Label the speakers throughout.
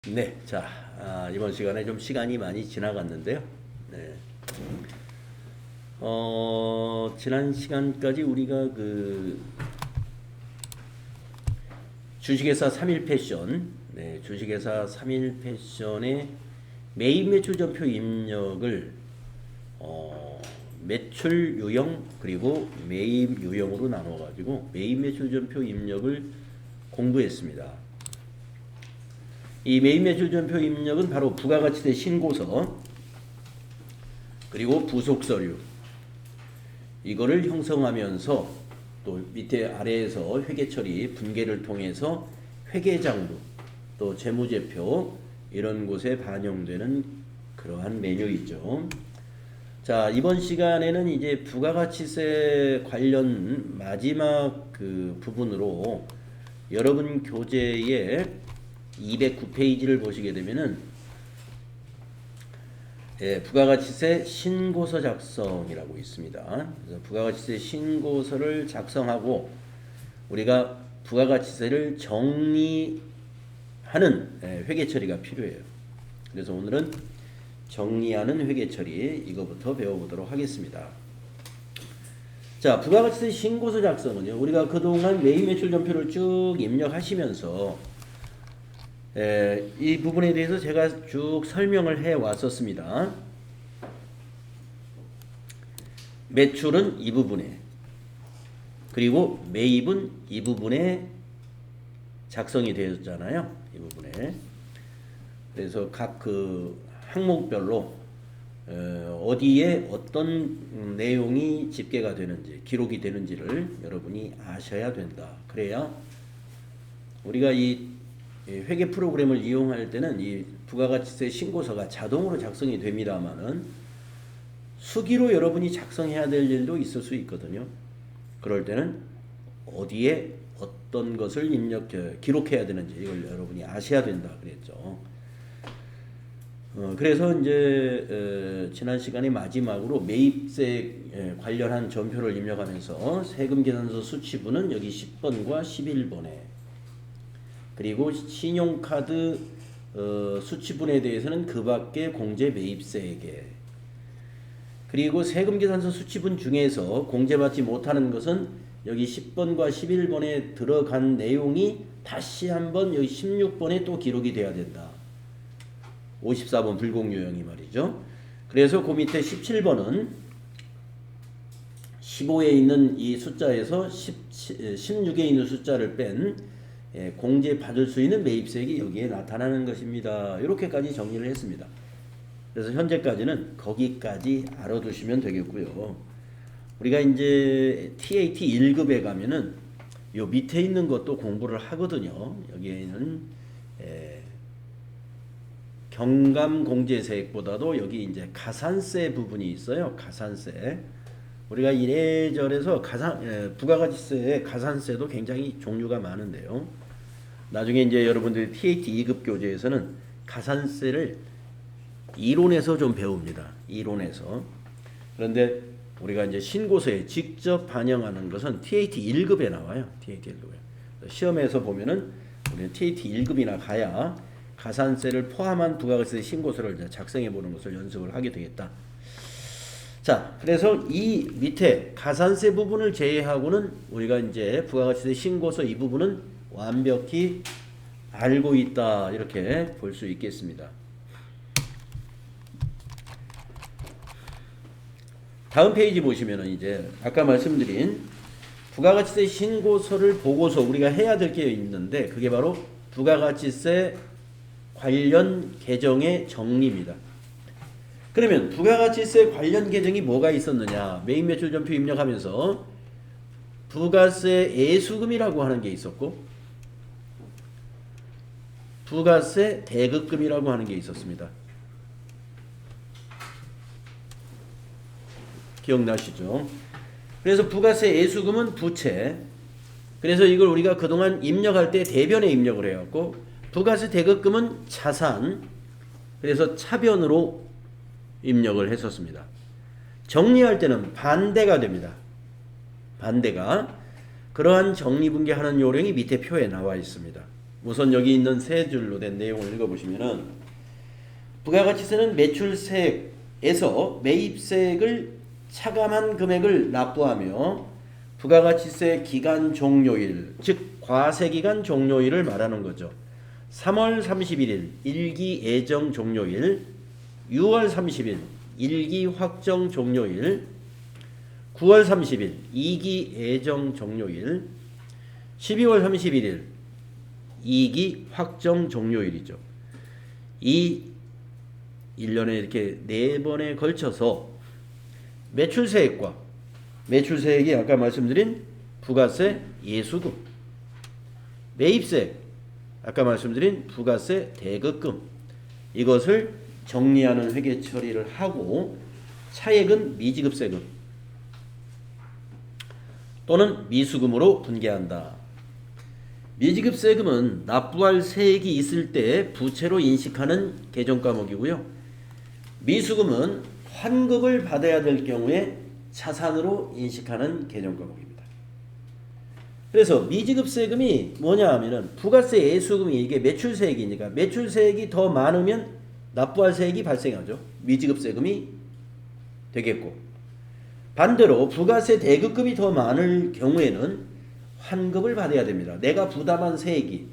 Speaker 1: 네, 자, 이번 시간에 좀 시간이 많이 지나갔는데요. 네. 지난 시간까지 우리가 주식회사 3일 패션, 네, 주식회사 3일 패션의 매입 매출 전표 입력을 매출 유형 그리고 매입 유형으로 나눠 가지고 매입 매출 전표 입력을 공부했습니다. 이 매입 매출 전표 입력은 바로 부가가치세 신고서 그리고 부속 서류 이거를 형성하면서 또 밑에 아래에서 회계 처리 분계를 통해서 회계장부 또 재무제표 이런 곳에 반영되는 그러한 메뉴이죠. 자, 이번 시간에는 이제 부가가치세 관련 마지막 부분으로 여러분 교재에 209페이지를 보시게 되면은 부가가치세 신고서 작성이라고 있습니다. 그래서 부가가치세 신고서를 작성하고 우리가 부가가치세를 정리하는 회계 처리가 필요해요. 그래서 오늘은 정리하는 회계 처리 이거부터 배워보도록 하겠습니다. 자, 부가가치세 신고서 작성은요, 우리가 그동안 매입 매출 전표를 쭉 입력하시면서 이 부분에 대해서 제가 쭉 설명을 해 왔었습니다. 매출은 이 부분에, 그리고 매입은 이 부분에 작성이 되었잖아요. 이 부분에. 그래서 각 항목별로 어디에 어떤 내용이 집계가 되는지, 기록이 되는지를 여러분이 아셔야 된다. 그래야 우리가 이 회계 프로그램을 이용할 때는 이 부가가치세 신고서가 자동으로 작성이 됩니다만은 수기로 여러분이 작성해야 될 일도 있을 수 있거든요. 그럴 때는 어디에 어떤 것을 기록해야 되는지 이걸 여러분이 아셔야 된다 그랬죠. 그래서 이제 지난 시간에 마지막으로 매입세 관련한 전표를 입력하면서 세금계산서 수치부는 여기 10번과 11번에 그리고 신용카드 수치분에 대해서는 그 밖에 공제 매입세액에 그리고 세금계산서 수치분 중에서 공제받지 못하는 것은 여기 10번과 11번에 들어간 내용이 다시 한번 여기 16번에 또 기록이 돼야 된다. 54번 불공유형이 말이죠. 그래서 그 밑에 17번은 15에 있는 이 숫자에서 16에 있는 숫자를 뺀 공제 받을 수 있는 매입세액이 여기에 나타나는 것입니다. 이렇게까지 정리를 했습니다. 그래서 현재까지는 거기까지 알아두시면 되겠고요. 우리가 이제 TAT 1급에 가면은 요 밑에 있는 것도 공부를 하거든요. 여기에는 경감공제세액보다도 여기 이제 가산세 부분이 있어요. 가산세. 우리가 이래저래서 부가가치세의 가산세도 굉장히 종류가 많은데요. 나중에 이제 여러분들이 TAT 2급 교재에서는 가산세를 이론에서 좀 배웁니다. 이론에서. 그런데 우리가 이제 신고서에 직접 반영하는 것은 TAT 1급에 나와요. TAT 1급에. 시험에서 보면은 우리는 TAT 1급이나 가야 가산세를 포함한 부가가치세 신고서를 작성해 보는 것을 연습을 하게 되겠다. 자, 그래서 이 밑에 가산세 부분을 제외하고는 우리가 이제 부가가치세 신고서 이 부분은 완벽히 알고 있다 이렇게 볼 수 있겠습니다. 다음 페이지 보시면은 이제 아까 말씀드린 부가가치세 신고서를 보고서 우리가 해야 될 게 있는데 그게 바로 부가가치세 관련 계정의 정리입니다. 그러면 부가가치세 관련 계정이 뭐가 있었느냐? 매입 매출 전표 입력하면서 부가세 애수금이라고 하는 게 있었고 부가세 대급금이라고 하는 게 있었습니다. 기억나시죠? 그래서 부가세 애수금은 부채. 그래서 이걸 우리가 그동안 입력할 때 대변에 입력을 해왔고 부가세 대급금은 자산. 그래서 차변으로 입력을 했었습니다. 정리할 때는 반대가 됩니다. 반대가. 그러한 정리분계하는 요령이 밑에 표에 나와 있습니다. 우선 여기 있는 세 줄로 된 내용을 읽어보시면은 부가가치세는 매출세에서 매입세액을 차감한 금액을 납부하며 부가가치세 기간 종료일, 즉 과세기간 종료일을 말하는 거죠. 3월 31일 1기 예정 종료일, 6월 30일 1기 확정 종료일, 9월 30일 2기 예정 종료일, 12월 31일 2기 확정 종료일이죠. 이 1년에 이렇게 4번에 걸쳐서 매출세액과 매출세액이 아까 말씀드린 부가세 예수금, 매입세 아까 말씀드린 부가세 대급금, 이것을 정리하는 회계 처리를 하고 차액은 미지급세금 또는 미수금으로 분개한다. 미지급세금은 납부할 세액이 있을 때 부채로 인식하는 계정 과목이고요. 미수금은 환급을 받아야 될 경우에 자산으로 인식하는 계정 과목입니다. 그래서 미지급세금이 뭐냐 하면은 부가세 예수금이 이게 매출세액이니까 매출세액이 더 많으면 납부할 세액이 발생하죠. 미지급세금이 되겠고, 반대로 부가세 대급금이 더 많을 경우에는 환급을 받아야 됩니다. 내가 부담한 세액이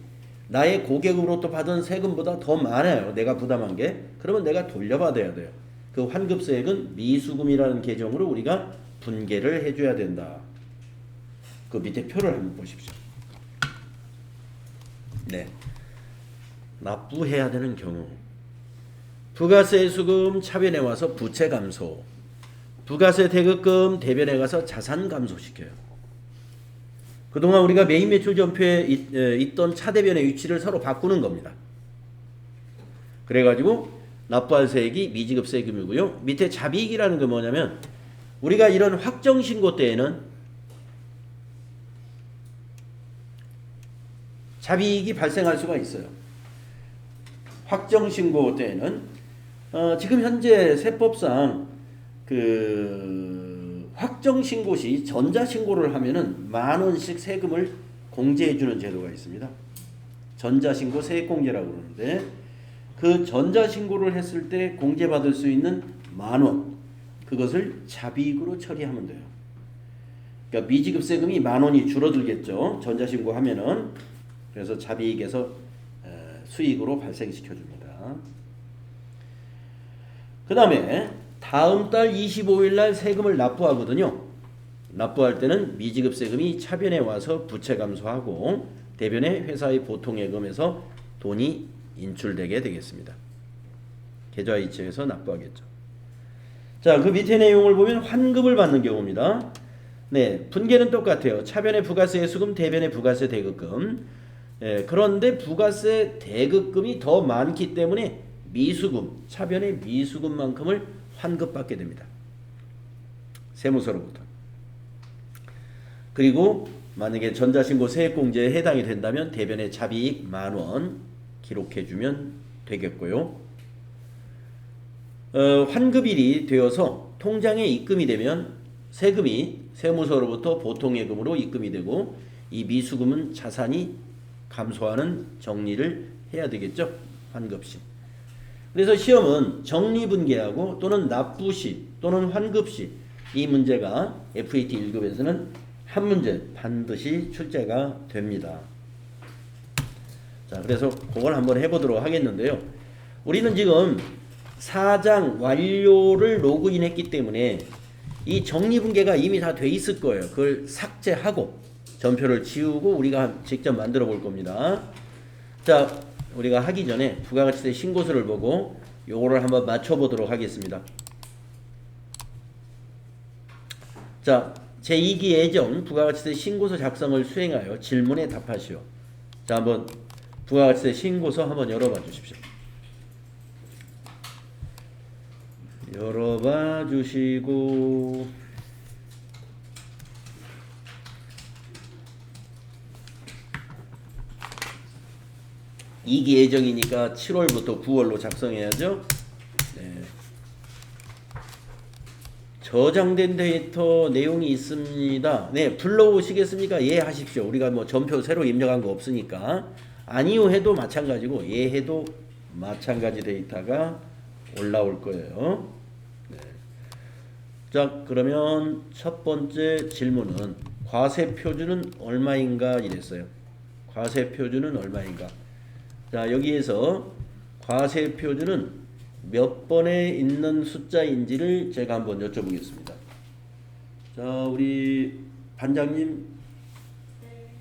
Speaker 1: 나의 고객으로부터 받은 세금보다 더 많아요. 내가 부담한 게. 그러면 내가 돌려받아야 돼요. 그 환급세액은 미수금이라는 계정으로 우리가 분개를 해줘야 된다. 그 밑에 표를 한번 보십시오. 네, 납부해야 되는 경우 부가세 수금 차변에 와서 부채 감소, 부가세 대급금 대변에 가서 자산 감소시켜요. 그동안 우리가 매입 매출 전표에 있던 차대변의 위치를 서로 바꾸는 겁니다. 그래가지고 납부할 세액이 미지급세금이고요. 밑에 자비익이라는 게 뭐냐면 우리가 이런 확정신고 때에는 자비익이 발생할 수가 있어요. 확정신고 때에는 지금 현재 세법상 확정신고 시 전자신고를 하면은 10,000원씩 세금을 공제해주는 제도가 있습니다. 전자신고 세액공제라고 그러는데 그 전자신고를 했을 때 공제받을 수 있는 10,000원, 그것을 자비익으로 처리하면 돼요. 그러니까 미지급세금이 10,000원이 줄어들겠죠. 전자신고 하면은. 그래서 자비익에서 수익으로 발생시켜줍니다. 그 다음에 다음 달 25일 날 세금을 납부하거든요. 납부할 때는 미지급세금이 차변에 와서 부채 감소하고 대변에 회사의 보통예금에서 돈이 인출되게 되겠습니다. 계좌이체해서 납부하겠죠. 자, 그 밑에 내용을 보면 환급을 받는 경우입니다. 네, 분계는 똑같아요. 차변의 부가세 예수금, 대변의 부가세 대급금. 그런데 부가세 대급금이 더 많기 때문에 미수금, 차변의 미수금만큼을 환급받게 됩니다. 세무서로부터. 그리고 만약에 전자신고 세액공제에 해당이 된다면 대변의 자비익 10,000원 기록해주면 되겠고요. 환급일이 되어서 통장에 입금이 되면 세금이 세무서로부터 보통예금으로 입금이 되고 이 미수금은 자산이 감소하는 정리를 해야 되겠죠. 환급시. 그래서 시험은 정리분계하고 또는 납부시 또는 환급시 이 문제가 FAT 1급에서는 한 문제 반드시 출제가 됩니다. 자, 그래서 그걸 한번 해보도록 하겠는데요. 우리는 지금 사장 완료를 로그인했기 때문에 이 정리분계가 이미 다 돼 있을 거예요. 그걸 삭제하고 전표를 지우고 우리가 직접 만들어 볼 겁니다. 자, 우리가 하기 전에 부가가치세 신고서를 보고 요거를 한번 맞춰 보도록 하겠습니다. 자, 제2기 예정 부가가치세 신고서 작성을 수행하여 질문에 답하시오. 자, 한번 부가가치세 신고서 한번 열어봐 주십시오. 열어봐 주시고 2기 예정이니까 7월부터 9월로 작성해야죠. 네. 저장된 데이터 내용이 있습니다. 네, 불러오시겠습니까? 예 하십시오. 우리가 뭐 전표 새로 입력한 거 없으니까 아니요 해도 마찬가지고 예 해도 마찬가지 데이터가 올라올 거예요. 네. 자, 그러면 첫 번째 질문은 과세 표준은 얼마인가 이랬어요. 과세 표준은 얼마인가. 자, 여기에서 과세 표준은 몇 번에 있는 숫자인지를 제가 한번 여쭤보겠습니다. 자, 우리 반장님,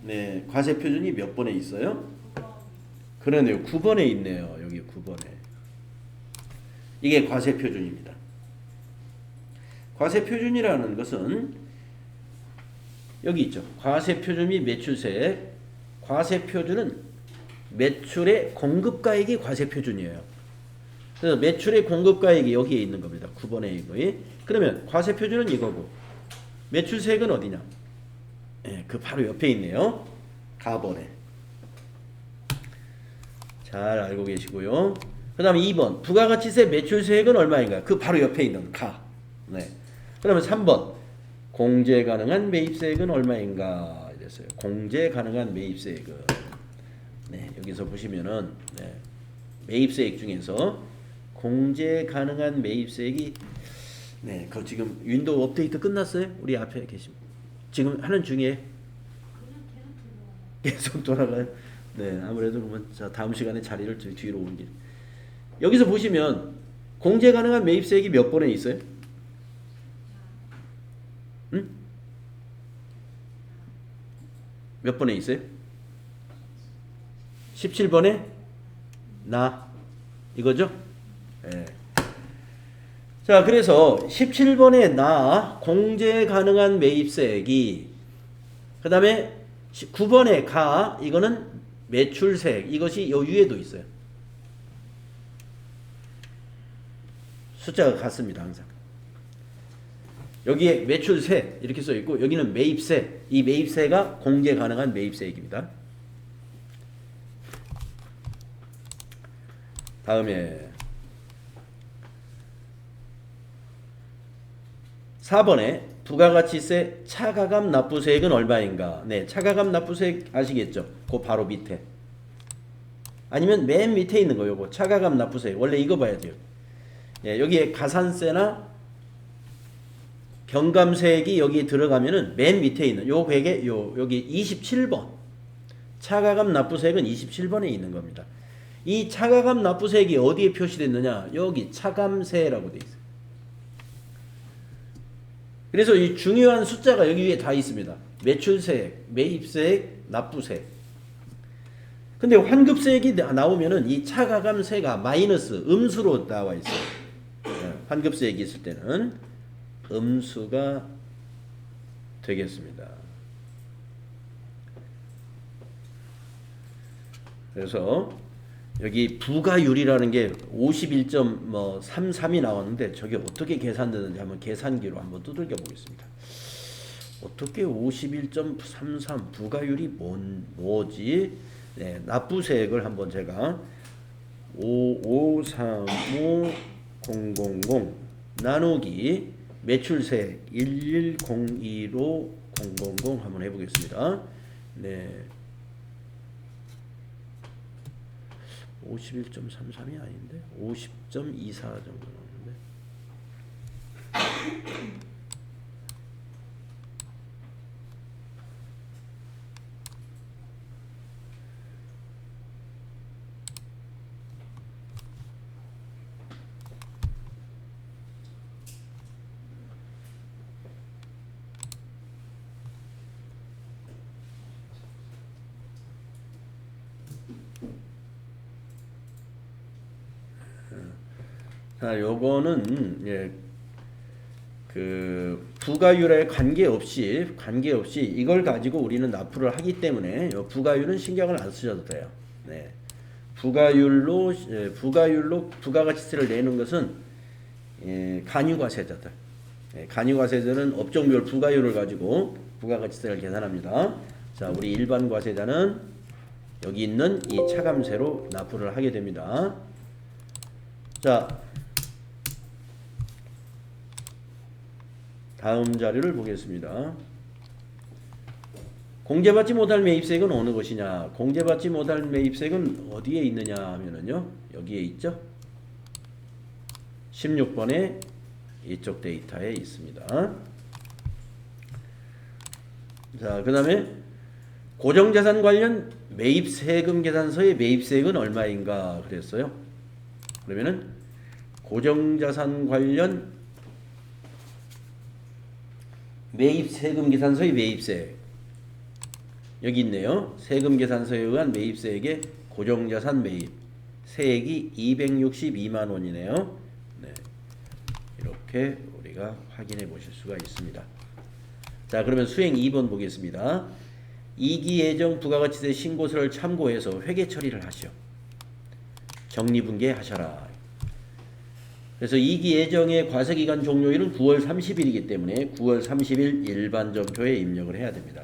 Speaker 1: 네, 과세 표준이 몇 번에 있어요? 그러네요. 9번에 있네요. 여기 9번에. 이게 과세 표준입니다. 과세 표준이라는 것은 여기 있죠. 과세 표준 및 매출세. 과세 표준은 매출의 공급가액이 과세 표준이에요. 그래서 매출의 공급가액이 여기에 있는 겁니다. 9번에 이거에. 그러면 과세 표준은 이거고 매출세액은 어디냐? 예, 그 바로 옆에 있네요. 가번에. 잘 알고 계시고요. 그 다음에 2번 부가가치세 매출세액은 얼마인가? 그 바로 옆에 있는 가. 네. 그러면 3번 공제 가능한 매입세액은 얼마인가? 이랬어요. 공제 가능한 매입세액은 네, 여기서 보시면은 네, 매입세액 중에서 공제 가능한 매입세액이 네, 그 지금 윈도우 업데이트 끝났어요? 우리 앞에 계신 지금 하는 중에 계속 돌아가요. 네, 아무래도 그러면 자 다음 시간에 자리를 뒤로 옮길. 여기서 보시면 공제 가능한 매입세액이 몇 번에 있어요? 응? 몇 번에 있어요? 17번에 나 이거죠? 네. 자, 그래서 17번에 나 공제 가능한 매입세액이 그 다음에 9번에 가 이거는 매출세액 이것이 요 위에도 있어요. 숫자가 같습니다. 항상. 여기에 매출세 이렇게 써 있고 여기는 매입세 이 매입세가 공제 가능한 매입세액입니다. 다음에 4번에 부가가치세 차가감 납부세액은 얼마인가? 네, 차가감 납부세액 아시겠죠? 그 바로 밑에. 아니면 맨 밑에 있는 거 요거 차가감 납부세액. 원래 이거 봐야 돼요. 예, 여기에 가산세나 경감세액이 여기 들어가면은 맨 밑에 있는 요 베개 여기 27번. 차가감 납부세액은 27번에 있는 겁니다. 이 차가감 납부세액이 어디에 표시됐느냐? 여기 차감세라고 돼 있어요. 그래서 이 중요한 숫자가 여기 위에 다 있습니다. 매출세액, 매입세액, 납부세액. 근데 환급세액이 나오면은 이 차가감세가 마이너스 음수로 나와 있어요. 환급세액이 있을 때는 음수가 되겠습니다. 그래서 여기 부가율이라는 게 51.33이 나왔는데 저게 어떻게 계산되는지 한번 계산기로 한번 두들겨 보겠습니다. 어떻게 51.33 부가율이 뭐지? 네, 납부세액을 한번 제가 5535000 나누기 매출세액 11025 000 한번 해보겠습니다. 네. 51.33이 아닌데 50.24 정도 나오는데 자, 요거는 예, 그 부가율에 관계없이 이걸 가지고 우리는 납부를 하기 때문에 요 부가율은 신경을 안 쓰셔도 돼요. 네. 부가율로 부가가치세를 내는 것은 예, 간유과세자들. 예, 간유과세자는 업종별 부가율을 가지고 부가가치세를 계산합니다. 자, 우리 일반 과세자는 여기 있는 이 차감세로 납부를 하게 됩니다. 자, 다음 자료를 보겠습니다. 공제받지 못할 매입세액은 어느 것이냐? 공제받지 못할 매입세액은 어디에 있느냐 하면은요. 여기에 있죠. 16번에 이쪽 데이터에 있습니다. 자, 그 다음에 고정자산 관련 매입세금 계산서의 매입세액은 얼마인가 그랬어요. 그러면은 고정자산 관련 매입세금 계산서의 매입세액 여기 있네요. 세금 계산서에 의한 매입세액의 고정자산 매입 세액이 262만 원이네요. 네. 이렇게 우리가 확인해 보실 수가 있습니다. 자, 그러면 수행 2번 보겠습니다. 이기 예정 부가가치세 신고서를 참고해서 회계 처리를 하시오. 정리분계하셔라. 그래서 이기 예정의 과세기간 종료일은 9월 30일이기 때문에 9월 30일 일반전표에 입력을 해야 됩니다.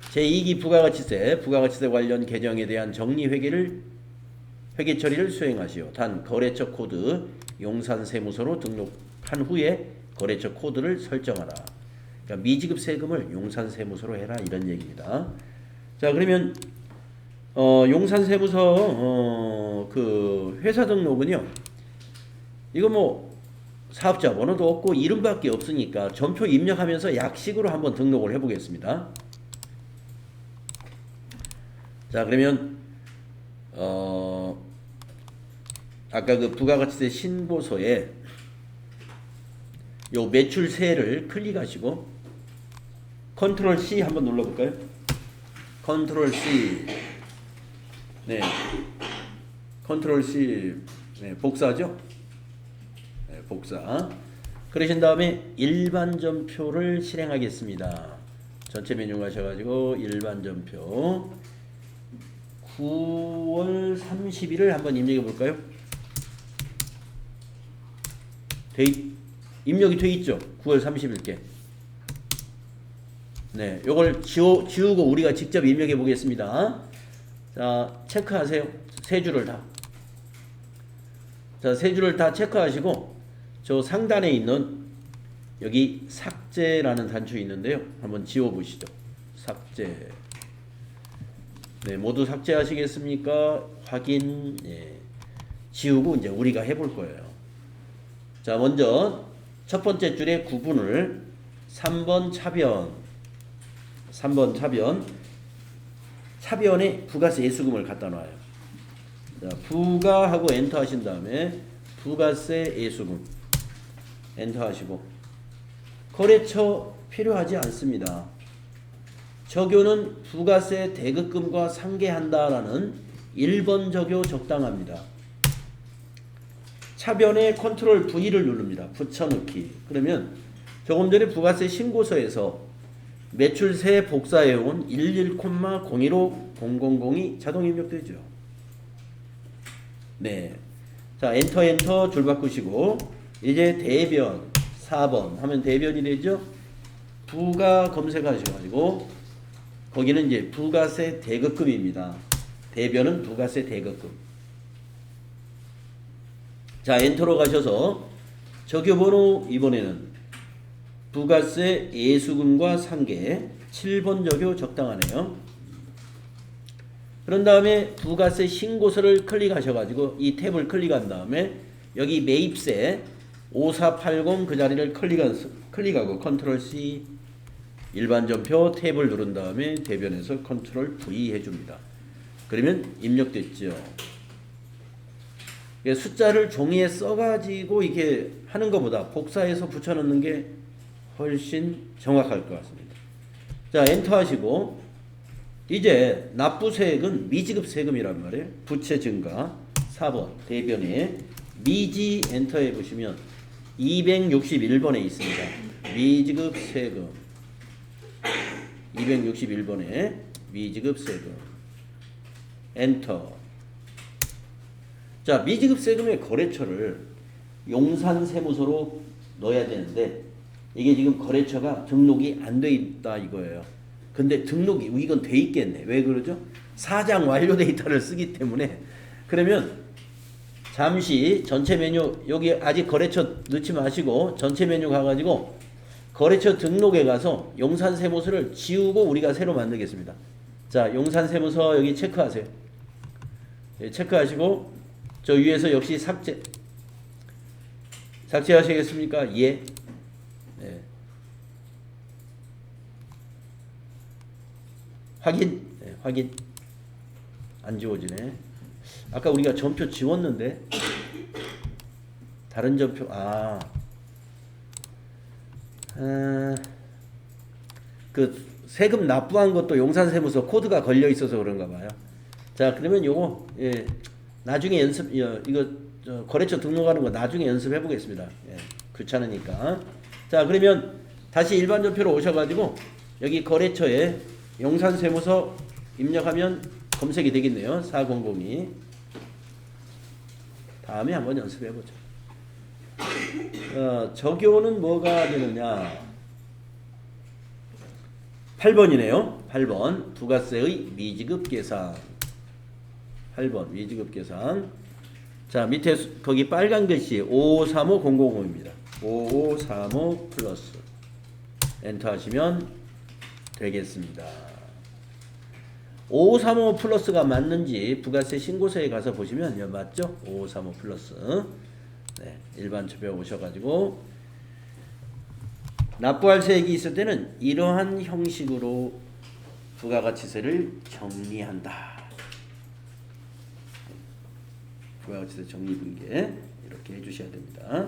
Speaker 1: 제2기 부가가치세 관련 계정에 대한 회계 처리를 수행하시오. 단 거래처 코드 용산세무서로 등록한 후에 거래처 코드를 설정하라. 그러니까 미지급 세금을 용산세무서로 해라 이런 얘기입니다. 자, 그러면 용산세무서 그 회사 등록은요. 이거 뭐 사업자 번호도 없고 이름밖에 없으니까 전표 입력하면서 약식으로 한번 등록을 해보겠습니다. 자, 그러면 아까 그 부가가치세 신고서에 요 매출세를 클릭하시고 컨트롤 C 한번 눌러볼까요? 컨트롤 C. 네, 컨트롤 C. 네, 복사죠? 네, 복사. 그러신 다음에 일반전표를 실행하겠습니다. 전체 메뉴 가셔가지고 일반전표 9월 30일을 한번 입력해 볼까요? 입력이 돼 있죠? 9월 30일께. 네, 요걸 지우고 우리가 직접 입력해 보겠습니다. 자, 체크하세요. 세 줄을 다. 자, 세 줄을 다 체크하시고 저 상단에 있는 여기 삭제라는 단추 있는데요. 한번 지워 보시죠. 삭제. 네, 모두 삭제하시겠습니까? 확인. 예. 지우고 이제 우리가 해볼 거예요. 자, 먼저 첫 번째 줄에 구분을 3번 차변에 부가세 예수금을 갖다 놔요. 자, 부가하고 엔터 하신 다음에 부가세 예수금 엔터 하시고 거래처 필요하지 않습니다. 적요는 부가세 대급금과 상계한다라는 1번 적요 적당합니다. 차변에 컨트롤 V를 누릅니다. 붙여넣기. 그러면 조금 전에 부가세 신고서에서 매출세 복사해온 11,015,000이 자동 입력되죠. 네. 자, 엔터 줄 바꾸시고 이제 대변 4번 하면 대변이 되죠. 부가 검색하셔가지고 거기는 이제 부가세 대급금입니다. 대변은 부가세 대급금. 자, 엔터로 가셔서 적요번호 이번에는 부가세 예수금과 상계 7번 적요 적당하네요. 그런 다음에 부가세 신고서를 클릭하셔가지고 이 탭을 클릭한 다음에 여기 매입세 5480 그 자리를 클릭하고 컨트롤 C 일반전표 탭을 누른 다음에 대변에서 컨트롤 V 해줍니다. 그러면 입력됐죠. 숫자를 종이에 써가지고 이렇게 하는 것보다 복사해서 붙여넣는 게 훨씬 정확할 것 같습니다. 자, 엔터 하시고 이제 납부세액은 미지급 세금이란 말이에요. 부채 증가 4번 대변에 미지 엔터 해보시면 261번에 있습니다. 미지급 세금 261번에 미지급 세금 엔터. 자, 미지급 세금의 거래처를 용산세무서로 넣어야 되는데 이게 지금 거래처가 등록이 안 돼 있다 이거예요. 근데 등록이 이건 돼 있겠네. 왜 그러죠? 사장 완료 데이터를 쓰기 때문에. 그러면 잠시 전체 메뉴 여기 아직 거래처 넣지 마시고 전체 메뉴 가가지고 거래처 등록에 가서 용산세무서를 지우고 우리가 새로 만들겠습니다. 자, 용산세무서 여기 체크하세요. 예, 체크하시고 저 위에서 역시 삭제하시겠습니까? 예. 네. 확인. 네, 확인. 안 지워지네. 아까 우리가 전표 지웠는데 다른 전표. 그 세금 납부한 것도 용산세무서 코드가 걸려 있어서 그런가 봐요. 자, 그러면 요거 예, 나중에 연습 이거 거래처 등록하는 거 나중에 연습해 보겠습니다. 예, 귀찮으니까. 자, 그러면 다시 일반 전표로 오셔가지고 여기 거래처에 용산세무서 입력하면 검색이 되겠네요. 4002. 다음에 한번 연습해 보죠. 적용은 뭐가 되느냐? 8번이네요. 8번 부가세의 미지급 계산. 8번 미지급 계산. 자, 밑에 거기 빨간 글씨 5535,000입니다. 5535 플러스 엔터 하시면 되겠습니다. 5535 플러스가 맞는지 부가세 신고서에 가서 보시면 맞죠? 5535 플러스. 네, 일반 처표에 오셔가지고 납부할 세액이 있을 때는 이러한 형식으로 부가가치세를 정리한다. 부가가치세 정리분계 이렇게 해주셔야 됩니다.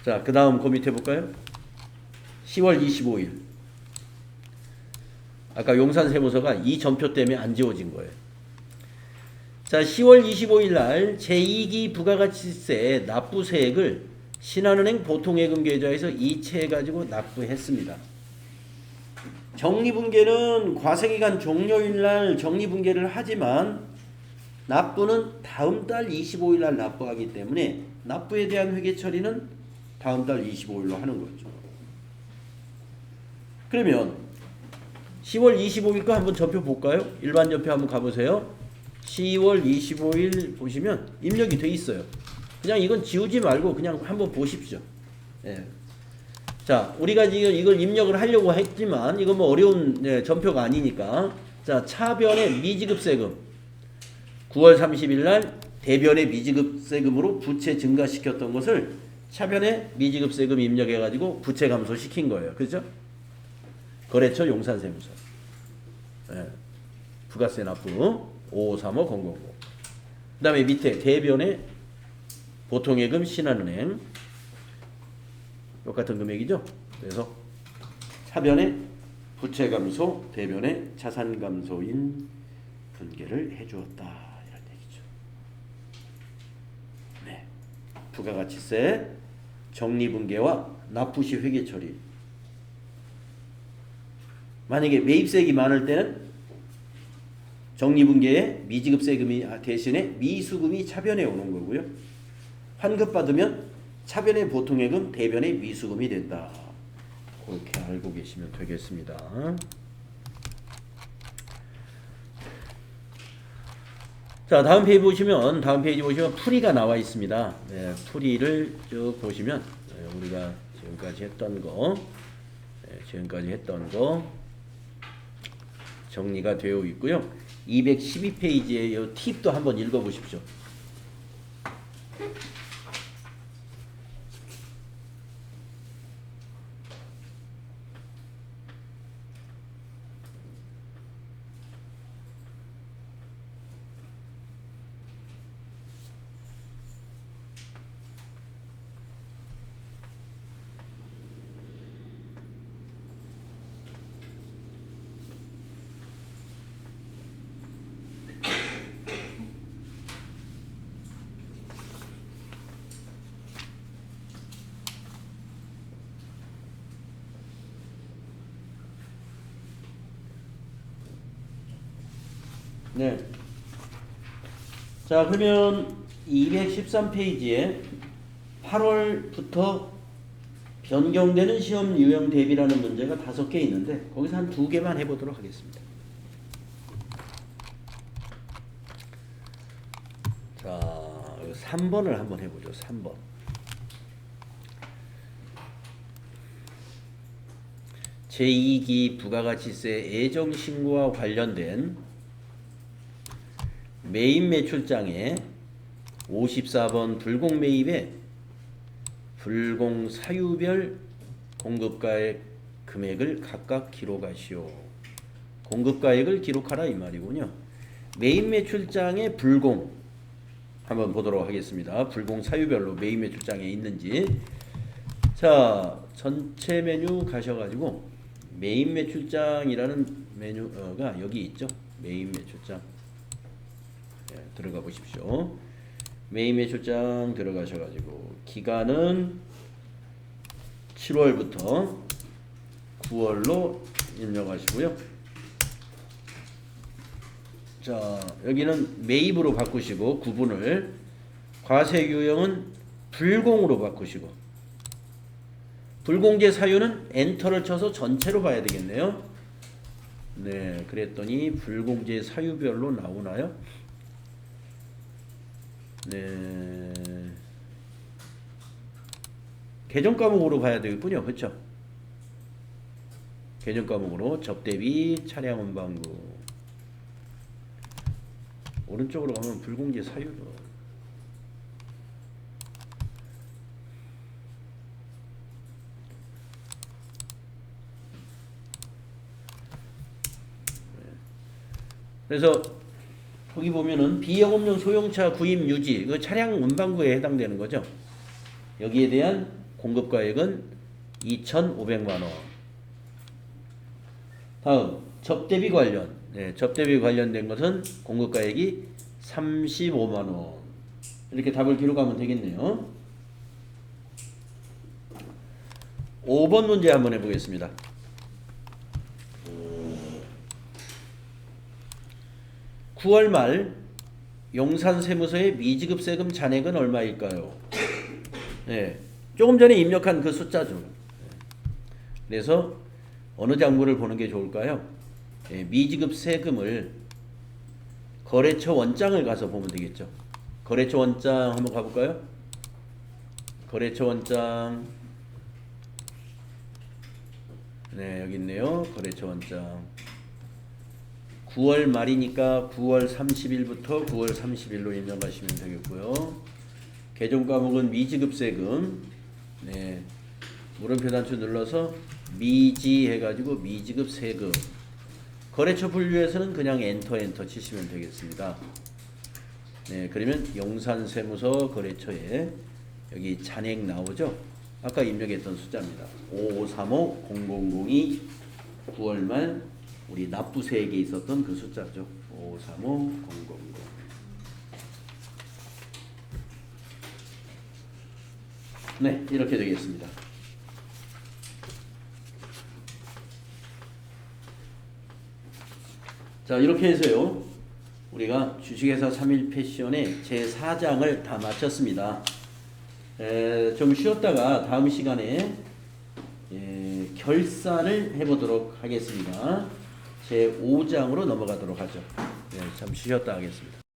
Speaker 1: 자, 그 다음 그 밑에 볼까요? 10월 25일. 아까 용산세무서가 이 전표 때문에 안 지워진 거예요. 자, 10월 25일 날 제2기 부가가치세 납부세액을 신한은행 보통예금 계좌에서 이체해가지고 납부했습니다. 정리분계는 과세기간 종료일 날 정리분계를 하지만 납부는 다음 달 25일 날 납부하기 때문에 납부에 대한 회계 처리는 다음 달 25일로 하는 거죠. 그러면 10월 25일 거 한번 전표 볼까요? 일반 전표 한번 가보세요. 10월 25일 보시면 입력이 돼 있어요. 그냥 이건 지우지 말고 그냥 한번 보십시오. 예. 자, 우리가 지금 이걸 입력을 하려고 했지만 이건 뭐 어려운 전표가 아니니까. 자, 차변의 미지급세금 9월 30일 날 대변의 미지급세금으로 부채 증가시켰던 것을 차변의 미지급세금 입력해 가지고 부채 감소시킨 거예요. 그죠? 거래처 용산세무서. 예. 부가세 납부 5535,000. 그 다음에 밑에 대변의 보통예금 신한은행 똑같은 금액이죠. 그래서 차변의 부채 감소, 대변의 자산 감소인 분계를 해주었다 이런 얘기죠. 네, 부가가치세 정리분계와 납부시 회계 처리. 만약에 매입세액이 많을 때는 정리분계에 미지급세금이 대신에 미수금이 차변에 오는 거고요. 환급받으면 차변의 보통예금, 대변의 미수금이 된다. 그렇게 알고 계시면 되겠습니다. 자, 다음 페이지 보시면 풀이가 나와 있습니다. 네, 풀이를 쭉 보시면 우리가 지금까지 했던 거 정리가 되어 있고요. 212페이지의 이 팁도 한번 읽어보십시오. 네. 자, 그러면 213페이지에 8월부터 변경되는 시험 유형 대비라는 문제가 5개 있는데 거기서 한 2개만 해보도록 하겠습니다. 자, 3번을 한번 해보죠. 3번. 제2기 부가가치세 예정신고와 관련된 매입 매출장에 54번 불공매입에 불공사유별 공급가액 금액을 각각 기록하시오. 공급가액을 기록하라 이 말이군요. 매입 매출장에 불공 한번 보도록 하겠습니다. 불공 사유별로 매입 매출장에 있는지. 자, 전체 메뉴 가셔가지고 매입 매출장이라는 메뉴가 여기 있죠. 매입 매출장. 네, 들어가 보십시오. 매입 매출장 들어가셔가지고 기간은 7월부터 9월로 입력하시고요. 자, 여기는 매입으로 바꾸시고 구분을, 과세 유형은 불공으로 바꾸시고, 불공제 사유는 엔터를 쳐서 전체로 봐야 되겠네요. 네, 그랬더니 불공제 사유별로 나오나요? 네, 계정 과목으로 봐야 되겠군요. 그렇죠? 계정 과목으로 접대비, 차량 운반구. 오른쪽으로 가면 불공제 사유로. 그래서 거기 보면은 비영업용 소형차 구입 유지, 그 차량 운반구에 해당되는 거죠. 여기에 대한 공급가액은 2,500만 원. 다음 접대비 관련. 네, 접대비 관련된 것은 공급가액이 35만 원. 이렇게 답을 기록하면 되겠네요. 5번 문제 한번 해보겠습니다. 9월 말 용산세무서의 미지급 세금 잔액은 얼마일까요? 네, 조금 전에 입력한 그 숫자죠. 그래서 어느 장부를 보는 게 좋을까요? 네, 미지급 세금을 거래처 원장을 가서 보면 되겠죠. 거래처 원장 한번 가볼까요? 거래처 원장. 네, 여기 있네요. 거래처 원장. 9월 말이니까 9월 30일부터 9월 30일로 입력하시면 되겠고요. 계정 과목은 미지급 세금. 네, 물음표 단추 눌러서 미지 해가지고 미지급 세금. 거래처 분류에서는 그냥 엔터 치시면 되겠습니다. 네, 그러면 용산세무서 거래처에 여기 잔액 나오죠? 아까 입력했던 숫자입니다. 5535-0002 9월 말 우리 납부세액에 있었던 그 숫자죠. 5535-0002. 네, 이렇게 되겠습니다. 자, 이렇게 해서요, 우리가 주식회사 3일 패션의 제4장을 다 마쳤습니다. 좀 쉬었다가 다음 시간에 결산을 해보도록 하겠습니다. 제5장으로 넘어가도록 하죠. 네, 잠시 쉬었다 하겠습니다.